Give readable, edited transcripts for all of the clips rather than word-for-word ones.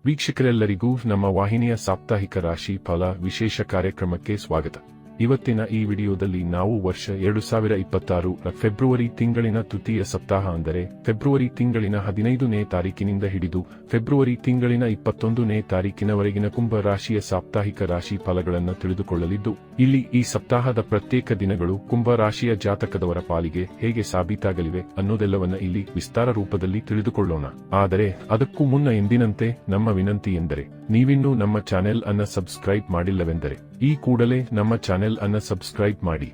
ವೀಕ್ಷಕರೆಲ್ಲರಿಗೂ ನಮ್ಮ ವಾಹಿನಿಯ ಸಾಪ್ತಾಹಿಕ ರಾಶಿ ಫಲ ವಿಶೇಷ ಕಾರ್ಯಕ್ರಮಕ್ಕೆ ಸ್ವಾಗತ. ಇವತ್ತಿನ ಈ ವಿಡಿಯೋದಲ್ಲಿ ನಾವು ವರ್ಷ 2026 ಫೆಬ್ರವರಿ ತಿಂಗಳಿನ ತೃತೀಯ ಸಪ್ತಾಹ ಅಂದರೆ ಫೆಬ್ರವರಿ ತಿಂಗಳಿನ 15ನೇ ತಾರೀಕಿನಿಂದ ಹಿಡಿದು ಫೆಬ್ರವರಿ ತಿಂಗಳಿನ 21ನೇ ತಾರೀಕಿನವರೆಗಿನ ಕುಂಭ ರಾಶಿಯ ಸಾಪ್ತಾಹಿಕ ರಾಶಿ ಫಲಗಳನ್ನು ತಿಳಿದುಕೊಳ್ಳಲಿದ್ದು, ಇಲ್ಲಿ ಈ ಸಪ್ತಾಹದ ಪ್ರತ್ಯೇಕ ದಿನಗಳು ಕುಂಭ ರಾಶಿಯ ಜಾತಕದವರ ಪಾಲಿಗೆ ಹೇಗೆ ಸಾಬೀತಾಗಲಿವೆ ಅನ್ನೋದೆಲ್ಲವನ್ನ ಇಲ್ಲಿ ವಿಸ್ತಾರ ರೂಪದಲ್ಲಿ ತಿಳಿದುಕೊಳ್ಳೋಣ. ಆದರೆ ಅದಕ್ಕೂ ಮುನ್ನ ಎಂದಿನಂತೆ ನಮ್ಮ ವಿನಂತಿ ಎಂದರೆ, ನೀವಿನ್ನೂ ನಮ್ಮ ಚಾನೆಲ್ ಅನ್ನ ಸಬ್ಸ್ಕ್ರೈಬ್ ಮಾಡಿಲ್ಲವೆಂದರೆ ಈ ಕೂಡಲೇ ನಮ್ಮ ಚಾನೆಲ್ ಅನ್ನ ಸಬ್ಸ್ಕ್ರೈಬ್ ಮಾಡಿ.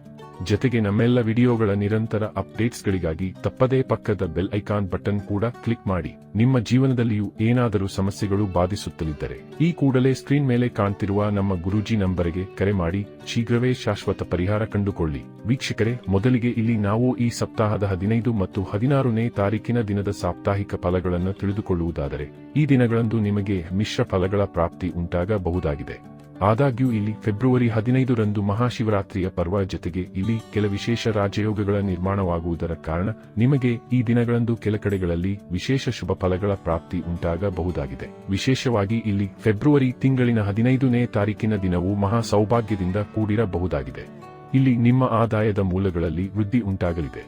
ಜೊತೆಗೆ ನಮ್ಮೆಲ್ಲ ವಿಡಿಯೋಗಳ ನಿರಂತರ ಅಪ್ಡೇಟ್ಸ್ಗಳಿಗಾಗಿ ತಪ್ಪದೇ ಪಕ್ಕದ ಬೆಲ್ ಐಕಾನ್ ಬಟನ್ ಕೂಡ ಕ್ಲಿಕ್ ಮಾಡಿ. ನಿಮ್ಮ ಜೀವನದಲ್ಲಿಯೂ ಏನಾದರೂ ಸಮಸ್ಯೆಗಳು ಬಾಧಿಸುತ್ತಲಿದ್ದರೆ ಈ ಕೂಡಲೇ ಸ್ಕ್ರೀನ್ ಮೇಲೆ ಕಾಣ್ತಿರುವ ನಮ್ಮ ಗುರೂಜಿ ನಂಬರಿಗೆ ಕರೆ ಮಾಡಿ ಶೀಘ್ರವೇ ಶಾಶ್ವತ ಪರಿಹಾರ ಕಂಡುಕೊಳ್ಳಿ. ವೀಕ್ಷಕರೇ, ಮೊದಲಿಗೆ ಇಲ್ಲಿ ನಾವು ಈ ಸಪ್ತಾಹದ 15 ಮತ್ತು 16ನೇ ತಾರೀಕಿನ ದಿನದ ಸಾಪ್ತಾಹಿಕ ಫಲಗಳನ್ನು ತಿಳಿದುಕೊಳ್ಳುವುದಾದರೆ, ಈ ದಿನಗಳಂದು ನಿಮಗೆ ಮಿಶ್ರ ಫಲಗಳ ಪ್ರಾಪ್ತಿ ಉಂಟಾಗಬಹುದಾಗಿದೆ. ಆದಾಗ್ಯೂ ಇಲ್ಲಿ ಫೆಬ್ರವರಿ 15ರಂದು ಮಹಾಶಿವರಾತ್ರಿಯ ಪರ್ವ ಜೊತೆಗೆ ಇಲ್ಲಿ ಕೆಲ ವಿಶೇಷ ರಾಜಯೋಗಗಳ ನಿರ್ಮಾಣವಾಗುವುದರ ಕಾರಣ ನಿಮಗೆ ಈ ದಿನಗಳಂದು ಕೆಲ ಕಡೆಗಳಲ್ಲಿ ವಿಶೇಷ ಶುಭ ಫಲಗಳ ಪ್ರಾಪ್ತಿ ಉಂಟಾಗಬಹುದಾಗಿದೆ. ವಿಶೇಷವಾಗಿ ಇಲ್ಲಿ ಫೆಬ್ರವರಿ ತಿಂಗಳಿನ 15ನೇ ತಾರೀಕಿನ ದಿನವು ಮಹಾ ಸೌಭಾಗ್ಯದಿಂದ ಕೂಡಿರಬಹುದಾಗಿದೆ. ಇಲ್ಲಿ ನಿಮ್ಮ ಆದಾಯದ ಮೂಲಗಳಲ್ಲಿ ವೃದ್ಧಿ ಉಂಟಾಗಲಿದೆ.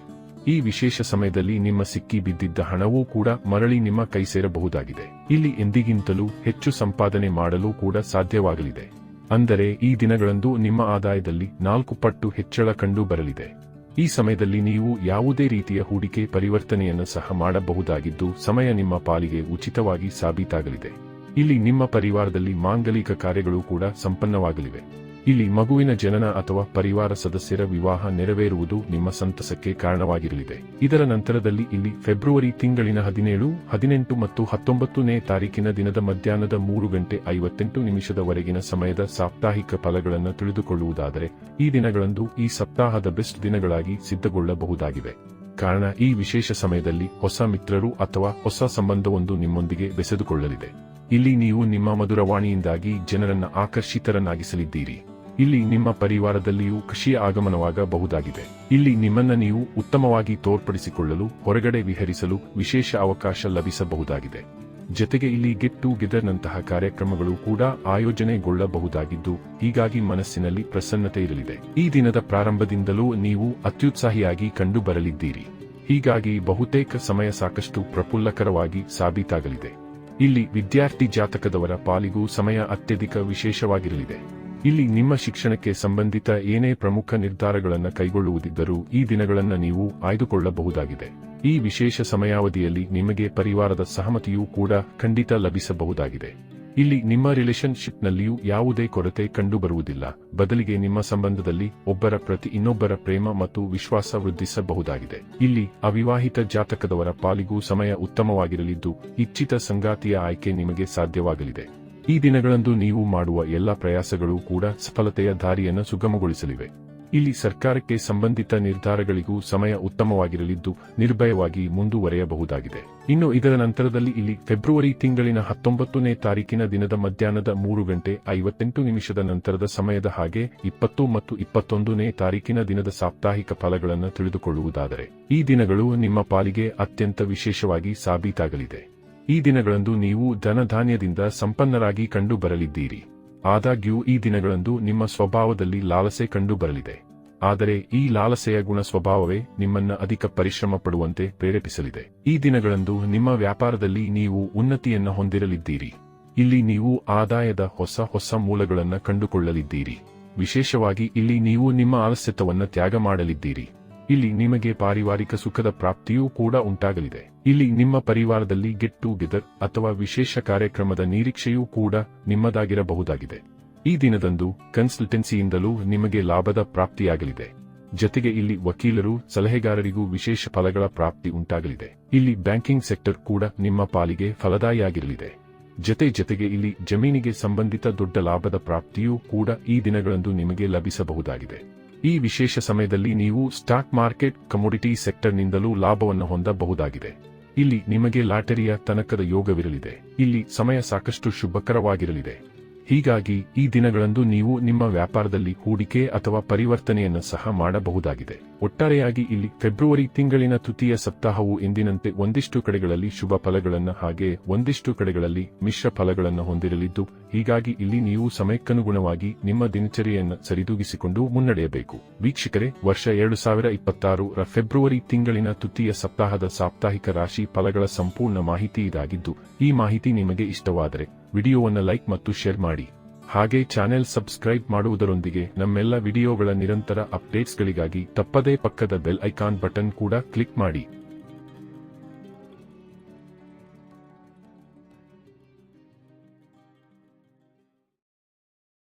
ಈ ವಿಶೇಷ ಸಮಯದಲ್ಲಿ ನಿಮ್ಮ ಸಿಕ್ಕಿ ಬಿದ್ದಿದ್ದ ಹಣವೂ ಕೂಡ ಮರಳಿ ನಿಮ್ಮ ಕೈ ಸೇರಬಹುದಾಗಿದೆ. ಇಲ್ಲಿ ಎಂದಿಗಿಂತಲೂ ಹೆಚ್ಚು ಸಂಪಾದನೆ ಮಾಡಲು ಕೂಡ ಸಾಧ್ಯವಾಗಲಿದೆ. ಅಂದರೆ ಈ ದಿನಗಳಂದು ನಿಮ್ಮ ಆದಾಯದಲ್ಲಿ 4 ಪಟ್ಟು ಹೆಚ್ಚಳ ಕಂಡು ಬರಲಿದೆ. ಈ ಸಮಯದಲ್ಲಿ ನೀವು ಯಾವುದೇ ರೀತಿಯ ಹೂಡಿಕೆ ಪರಿವರ್ತನೆಯನ್ನು ಸಹ ಮಾಡಬಹುದಾಗಿದ್ದು, ಸಮಯ ನಿಮ್ಮ ಪಾಲಿಗೆ ಉಚಿತವಾಗಿ ಸಾಬೀತಾಗಲಿದೆ. ಇಲ್ಲಿ ನಿಮ್ಮ ಪರಿವಾರದಲ್ಲಿ ಮಾಂಗಲಿಕ ಕಾರ್ಯಗಳು ಕೂಡ ಸಂಪನ್ನವಾಗಲಿವೆ. ಇಲ್ಲಿ ಮಗುವಿನ ಜನನ ಅಥವಾ ಪರಿವಾರ ಸದಸ್ಯರ ವಿವಾಹ ನೆರವೇರುವುದು ನಿಮ್ಮ ಸಂತಸಕ್ಕೆ ಕಾರಣವಾಗಿರಲಿದೆ. ಇದರ ನಂತರದಲ್ಲಿ ಇಲ್ಲಿ ಫೆಬ್ರವರಿ ತಿಂಗಳಿನ 17, 18 ಮತ್ತು 19ನೇ ತಾರೀಕಿನ ದಿನದ ಮಧ್ಯಾಹ್ನದ 3:58 ಸಮಯದ ಸಾಪ್ತಾಹಿಕ ಫಲಗಳನ್ನು ತಿಳಿದುಕೊಳ್ಳುವುದಾದರೆ, ಈ ದಿನಗಳಂದು ಈ ಸಪ್ತಾಹದ ಬೆಸ್ಟ್ ದಿನಗಳಾಗಿ ಸಿದ್ಧಗೊಳ್ಳಬಹುದಾಗಿವೆ. ಕಾರಣ ಈ ವಿಶೇಷ ಸಮಯದಲ್ಲಿ ಹೊಸ ಮಿತ್ರರು ಅಥವಾ ಹೊಸ ಸಂಬಂಧವೊಂದು ನಿಮ್ಮೊಂದಿಗೆ ಬೆಸೆದುಕೊಳ್ಳಲಿದೆ. ಇಲ್ಲಿ ನೀವು ನಿಮ್ಮ ಮಧುರವಾಣಿಯಿಂದಾಗಿ ಜನರನ್ನ ಆಕರ್ಷಿತರನ್ನಾಗಿಸಲಿದ್ದೀರಿ. ಇಲ್ಲಿ ನಿಮ್ಮ ಪರಿವಾರದಲ್ಲಿಯೂ ಖುಷಿಯ ಆಗಮನವಾಗಬಹುದಾಗಿದೆ. ಇಲ್ಲಿ ನಿಮ್ಮನ್ನ ನೀವು ಉತ್ತಮವಾಗಿ ತೋರ್ಪಡಿಸಿಕೊಳ್ಳಲು ಹೊರಗಡೆ ವಿಹರಿಸಲು ವಿಶೇಷ ಅವಕಾಶ ಲಭಿಸಬಹುದಾಗಿದೆ. ಜೊತೆಗೆ ಇಲ್ಲಿ ಗೆಟ್ ಟುಗೆದರ್ ನಂತಹ ಕಾರ್ಯಕ್ರಮಗಳು ಕೂಡ ಆಯೋಜನೆಗೊಳ್ಳಬಹುದಾಗಿದ್ದು, ಹೀಗಾಗಿ ಮನಸ್ಸಿನಲ್ಲಿ ಪ್ರಸನ್ನತೆ ಇರಲಿದೆ. ಈ ದಿನದ ಪ್ರಾರಂಭದಿಂದಲೂ ನೀವು ಅತ್ಯುತ್ಸಾಹಿಯಾಗಿ ಕಂಡು ಬರಲಿದ್ದೀರಿ. ಹೀಗಾಗಿ ಬಹುತೇಕ ಸಮಯ ಸಾಕಷ್ಟು ಪ್ರಫುಲ್ಲಕರವಾಗಿ ಸಾಬೀತಾಗಲಿದೆ. ಇಲ್ಲಿ ವಿದ್ಯಾರ್ಥಿ ಜಾತಕದವರ ಪಾಲಿಗೂ ಸಮಯ ಅತ್ಯಧಿಕ ವಿಶೇಷವಾಗಿರಲಿದೆ. ಇಲ್ಲಿ ನಿಮ್ಮ ಶಿಕ್ಷಣಕ್ಕೆ ಸಂಬಂಧಿತ ಏನೇ ಪ್ರಮುಖ ನಿರ್ಧಾರಗಳನ್ನು ಕೈಗೊಳ್ಳುವುದಿದ್ದರೂ ಈ ದಿನಗಳನ್ನು ನೀವು ಆಯ್ದುಕೊಳ್ಳಬಹುದಾಗಿದೆ. ಈ ವಿಶೇಷ ಸಮಯಾವಧಿಯಲ್ಲಿ ನಿಮಗೆ ಪರಿವಾರದ ಸಹಮತಿಯೂ ಕೂಡ ಖಂಡಿತ ಲಭಿಸಬಹುದಾಗಿದೆ. ಇಲ್ಲಿ ನಿಮ್ಮ ರಿಲೇಶನ್ಶಿಪ್ನಲ್ಲಿಯೂ ಯಾವುದೇ ಕೊರತೆ ಕಂಡುಬರುವುದಿಲ್ಲ. ಬದಲಿಗೆ ನಿಮ್ಮ ಸಂಬಂಧದಲ್ಲಿ ಒಬ್ಬರ ಪ್ರತಿ ಇನ್ನೊಬ್ಬರ ಪ್ರೇಮ ಮತ್ತು ವಿಶ್ವಾಸ ವೃದ್ಧಿಸಬಹುದಾಗಿದೆ. ಇಲ್ಲಿ ಅವಿವಾಹಿತ ಜಾತಕದವರ ಪಾಲಿಗೂ ಸಮಯ ಉತ್ತಮವಾಗಿರಲಿದ್ದು, ಇಚ್ಛಿತ ಸಂಗಾತಿಯ ಆಯ್ಕೆ ನಿಮಗೆ ಸಾಧ್ಯವಾಗಲಿದೆ. ಈ ದಿನಗಳಂದು ನೀವು ಮಾಡುವ ಎಲ್ಲ ಪ್ರಯಾಸಗಳು ಕೂಡ ಸಫಲತೆಯ ದಾರಿಯನ್ನು ಸುಗಮಗೊಳಿಸಲಿವೆ. ಇಲ್ಲಿ ಸರ್ಕಾರಕ್ಕೆ ಸಂಬಂಧಿತ ನಿರ್ಧಾರಗಳಿಗೂ ಸಮಯ ಉತ್ತಮವಾಗಿರಲಿದ್ದು, ನಿರ್ಭಯವಾಗಿ ಮುಂದುವರೆಯಬಹುದಾಗಿದೆ. ಇನ್ನು ಇದರ ನಂತರದಲ್ಲಿ ಇಲ್ಲಿ ಫೆಬ್ರವರಿ ತಿಂಗಳಿನ 19ನೇ ತಾರೀಕಿನ ದಿನದ ಮಧ್ಯಾಹ್ನದ 3:58 ನಂತರದ ಸಮಯದ ಹಾಗೆ 20 ಮತ್ತು 21ನೇ ತಾರೀಕಿನ ದಿನದ ಸಾಪ್ತಾಹಿಕ ಫಲಗಳನ್ನು ತಿಳಿದುಕೊಳ್ಳುವುದಾದರೆ, ಈ ದಿನಗಳು ನಿಮ್ಮ ಪಾಲಿಗೆ ಅತ್ಯಂತ ವಿಶೇಷವಾಗಿ ಸಾಬೀತಾಗಲಿದೆ. ಈ ದಿನಗಳಂದು ನೀವು ಧನಧಾನ್ಯದಿಂದ ಸಂಪನ್ನರಾಗಿ ಕಂಡು ಬರಲಿದ್ದೀರಿ. ಆದಾಗ್ಯೂ ಈ ದಿನಗಳಂದು ನಿಮ್ಮ ಸ್ವಭಾವದಲ್ಲಿ ಲಾಲಸೆ ಕಂಡು ಬರಲಿದೆ. ಆದರೆ ಈ ಲಾಲಸೆಯ ಗುಣ ಸ್ವಭಾವವೇ ನಿಮ್ಮನ್ನ ಅಧಿಕ ಪರಿಶ್ರಮ ಪಡುವಂತೆ ಪ್ರೇರೇಪಿಸಲಿದೆ. ಈ ದಿನಗಳಂದು ನಿಮ್ಮ ವ್ಯಾಪಾರದಲ್ಲಿ ನೀವು ಉನ್ನತಿಯನ್ನು ಹೊಂದಿರಲಿದ್ದೀರಿ. ಇಲ್ಲಿ ನೀವು ಆದಾಯದ ಹೊಸ ಮೂಲಗಳನ್ನು ಕಂಡುಕೊಳ್ಳಲಿದ್ದೀರಿ. ವಿಶೇಷವಾಗಿ ಇಲ್ಲಿ ನೀವು ನಿಮ್ಮ ಆಲಸ್ಯತವನ್ನು ತ್ಯಾಗ ಮಾಡಲಿದ್ದೀರಿ. ಇಲ್ಲಿ ನಿಮಗೆ ಪಾರಿವಾರಿಕ ಸುಖದ ಪ್ರಾಪ್ತಿಯೂ ಕೂಡ ಉಂಟಾಗಲಿದೆ. ಇಲ್ಲಿ ನಿಮ್ಮ ಪರಿವಾರದಲ್ಲಿ ಗೆಟ್ ಟುಗೆದರ್ ಅಥವಾ ವಿಶೇಷ ಕಾರ್ಯಕ್ರಮದ ನಿರೀಕ್ಷೆಯೂ ಕೂಡ ನಿಮ್ಮದಾಗಿರಬಹುದಾಗಿದೆ. ಈ ದಿನದಂದು ಕನ್ಸಲ್ಟೆನ್ಸಿಯಿಂದಲೂ ನಿಮಗೆ ಲಾಭದ ಪ್ರಾಪ್ತಿಯಾಗಲಿದೆ. ಜೊತೆಗೆ ಇಲ್ಲಿ ವಕೀಲರು, ಸಲಹೆಗಾರರಿಗೂ ವಿಶೇಷ ಫಲಗಳ ಪ್ರಾಪ್ತಿ ಉಂಟಾಗಲಿದೆ. ಇಲ್ಲಿ ಬ್ಯಾಂಕಿಂಗ್ ಸೆಕ್ಟರ್ ಕೂಡ ನಿಮ್ಮ ಪಾಲಿಗೆ ಫಲದಾಯಿಯಾಗಿರಲಿದೆ. ಜೊತೆಗೆ ಇಲ್ಲಿ ಜಮೀನಿಗೆ ಸಂಬಂಧಿತ ದೊಡ್ಡ ಲಾಭದ ಪ್ರಾಪ್ತಿಯೂ ಕೂಡ ಈ ದಿನಗಳಂದು ನಿಮಗೆ ಲಭಿಸಬಹುದಾಗಿದೆ. ಈ ವಿಶೇಷ ಸಮಯದಲ್ಲಿ ನೀವು ಸ್ಟಾಕ್ ಮಾರ್ಕೆಟ್, ಕಮೋಡಿಟಿ ಸೆಕ್ಟರ್ನಿಂದಲೂ ಲಾಭವನ್ನು ಹೊಂದಬಹುದಾಗಿದೆ. ಇಲ್ಲಿ ನಿಮಗೆ ಲಾಟರಿಯ ತನಕದ ಯೋಗವಿರಲಿದೆ. ಇಲ್ಲಿ ಸಮಯ ಸಾಕಷ್ಟು ಶುಭಕರವಾಗಿರಲಿದೆ. ಹೀಗಾಗಿ ಈ ದಿನಗಳಂದು ನೀವು ನಿಮ್ಮ ವ್ಯಾಪಾರದಲ್ಲಿ ಹೂಡಿಕೆ ಅಥವಾ ಪರಿವರ್ತನೆಯನ್ನು ಸಹ ಮಾಡಬಹುದಾಗಿದೆ. ಒಟ್ಟಾರೆಯಾಗಿ ಇಲ್ಲಿ ಫೆಬ್ರವರಿ ತಿಂಗಳಿನ ತೃತೀಯ ಸಪ್ತಾಹವು ಎಂದಿನಂತೆ ಒಂದಿಷ್ಟು ಕಡೆಗಳಲ್ಲಿ ಶುಭ ಫಲಗಳನ್ನು ಹಾಗೆ ಒಂದಿಷ್ಟು ಕಡೆಗಳಲ್ಲಿ ಮಿಶ್ರ ಫಲಗಳನ್ನು ಹೊಂದಿರಲಿದ್ದು, ಹೀಗಾಗಿ ಇಲ್ಲಿ ನೀವು ಸಮಯಕ್ಕನುಗುಣವಾಗಿ ನಿಮ್ಮ ದಿನಚರಿಯನ್ನು ಸರಿದೂಗಿಸಿಕೊಂಡು ಮುನ್ನಡೆಯಬೇಕು. ವೀಕ್ಷಕರೇ, ವರ್ಷ 2026ರ ಫೆಬ್ರವರಿ ತಿಂಗಳಿನ ತೃತೀಯ ಸಪ್ತಾಹದ ಸಾಪ್ತಾಹಿಕ ರಾಶಿ ಫಲಗಳ ಸಂಪೂರ್ಣ ಮಾಹಿತಿ ಇದಾಗಿದ್ದು, ಈ ಮಾಹಿತಿ ನಿಮಗೆ ಇಷ್ಟವಾದರೆ ವಿಡಿಯೋವನ್ನು ಲೈಕ್ ಮತ್ತು ಶೇರ್ ಮಾಡಿ. ಹಾಗೆ ಚಾನೆಲ್ ಸಬ್ಸ್ಕ್ರೈಬ್ ಮಾಡುವುದರೊಂದಿಗೆ ನಮ್ಮೆಲ್ಲ ವಿಡಿಯೋಗಳ ನಿರಂತರ ಅಪ್ಡೇಟ್ಸ್ಗಳಿಗಾಗಿ ತಪ್ಪದೇ ಪಕ್ಕದ ಬೆಲ್ ಐಕಾನ್ ಬಟನ್ ಕೂಡ ಕ್ಲಿಕ್ ಮಾಡಿ.